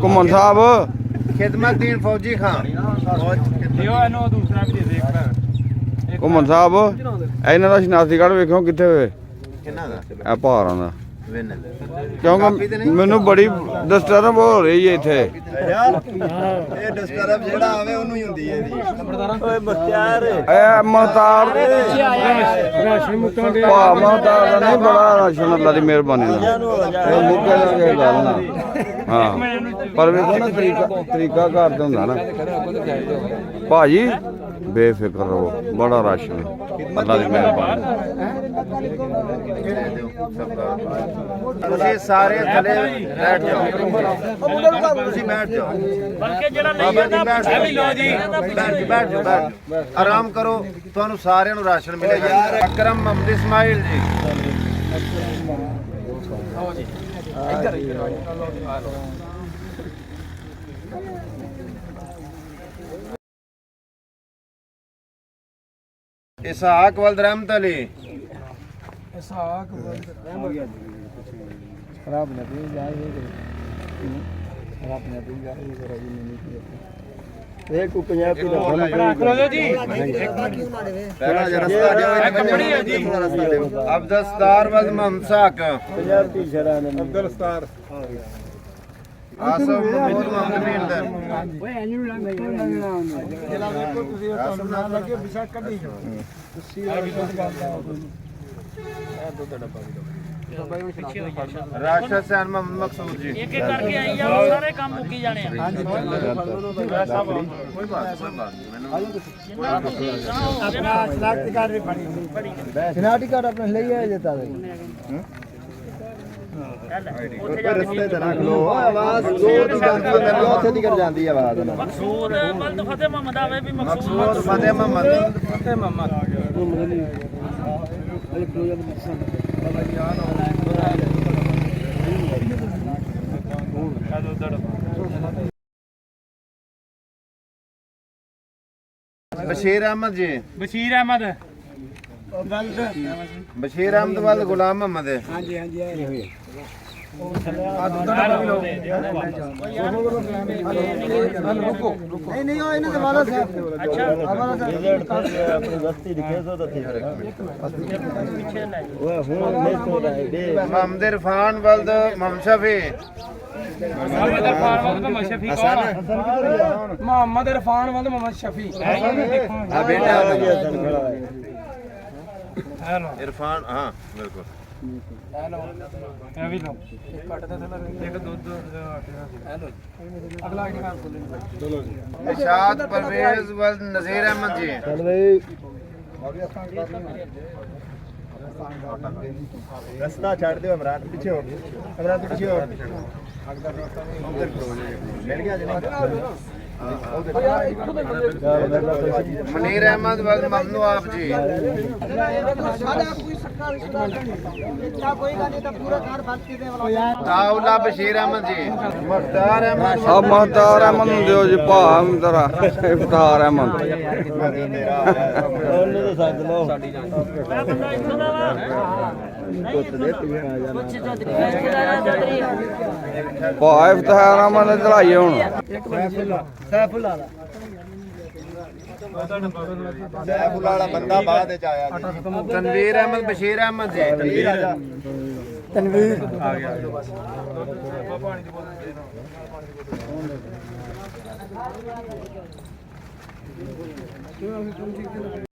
ਘੁੰਮਣ ਸਾਹਿਬ खिदमत दीन फौजी खान ਘੁੰਮਣ ਸਾਹਿਬ ਇਹਨਾਂ ਦਾ ਸ਼ਨਾਖਤੀ ਕਾਰਡ ਵੇਖੋ ਕਿੱਥੇ ਹੋਏ ਇਹ ਭਾਰਾਂ ਦਾ ਕਿਉਂਕਿ ਮੈਨੂੰ ਬੜੀ ਡਿਸਟਰਬ ਹੋ ਰਹੀ ਹੈ ਇੱਥੇ ਇਹ ਡਿਸਟਰਬ ਜਿਹੜਾ ਆਵੇ ਉਹਨੂੰ ਹੀ ਹੁੰਦੀ ਹੈ ਇਹਦੀ ਓਏ ਮੁਖਤਾਰ ਇਹ ਮਹਤਾਰ ਭਾ ਮਹਤਾਰ ਦਾ ਨਹੀਂ ਬੜਾ ਰਾਸ਼ਨ ਅੱਲਾ ਦੀ ਮਿਹਰਬਾਨੀ ਨਾਲ ਇਹ ਮੁੱਕੇ ਦਾ ਗੱਲ ਨਾ ਹਾਂ ਪਰ ਵੇਖੋ ਨਾ ਤਰੀਕਾ ਘਰ ਤੇ ਹੁੰਦਾ ਨਾ ਭਾਜੀ ਬੇਫਿਕਰ ਰਹੋ ਬੜਾ ਰਾਸ਼ਨ ਅੱਲਾ ਦੀ ਮਿਹਰਬਾਨੀ ਤੁਸੀਂ ਸਾਰੇ ਥੱਲੇ ਬੈਠ ਜਾਓ ਤੁਸੀਂ ਬੈਠ ਜਾਓ ਬਲਕਿ ਜਿਹੜਾ ਲਈ ਜਾਂਦਾ ਇਹ ਵੀ ਲੋ ਜੀ ਬੈਠ ਜਾਓ ਆਰਾਮ ਕਰੋ ਤੁਹਾਨੂੰ ਸਾਰਿਆਂ ਨੂੰ ਰਾਸ਼ਨ ਮਿਲੇਗਾ ਅਕਰਮ ਮੁਹੰਮਦ ਇਸਮਾਈਲ ਜੀ इसहाक वल्द रहमत अली अब्दुलस्तार वल्द मोहम्मद साक अब्दुलस्तार आसफ महमूद मोहम्मद मीरदर राशिद से मोहम्मद मकसूद जी एक एक करके आई जाओ सारे काम मुक्की जाने हैं कोई बात शनाख्ती कार्ड अपने ले आया जाता है रस्ते ते रख लो आवाज जोर दी जाती है मेरे दी कर जाती है आवाज मकसूद वल्द फतेह मोहम्मद आवे भी मकसूद फतेह मोहम्मद बशीर अहमद जी बशीर अहमद बशीर अहमद वाल गुलाम मोहम्मद है हाँ जी नहीं हो इन्हें वाला साहब अच्छा वाला साहब अपनी बस्ती दिखे सो तो थी वो हूं नहीं सो रहा है मोहम्मद इरफान वल्द मोहम्मद शफी मोहम्मद इरफान वाले मोहम्मद शफी हां बेटा इरफान हां बिल्कुल इरशाद परवेज वल्द नजीर अहमद जी रास्ता छोड़ दो इमरान पीछे हो इमरान पीछे हो मिल गया मुनीर अहमद वल्द ममनू आप जी ताउला बशीर अहमद जी मुख्तार अहमद अब महतार अहमद ਨੂੰ ਦਿਓ ਜੀ ਭਾ ਮੇਰਾ ਇਫਤਾਰ ਅਹਿਮਦ ਉਹਨੇ ਤਾਂ ਸੱਦ ਲਓ ਮੈਂ ਬੰਦਾ ਇੱਥੋਂ ਦਾ ਵਾ ਭਾ ਇਫਤਾਰ ਅਹਿਮਦ ਨੇ ਚੜਾਈ ਹੁਣ सैफुल्ला सैफुल वाला बंदा बाद च आया तनवीर अहमद बशीर अहमद जी तनवीर आ गया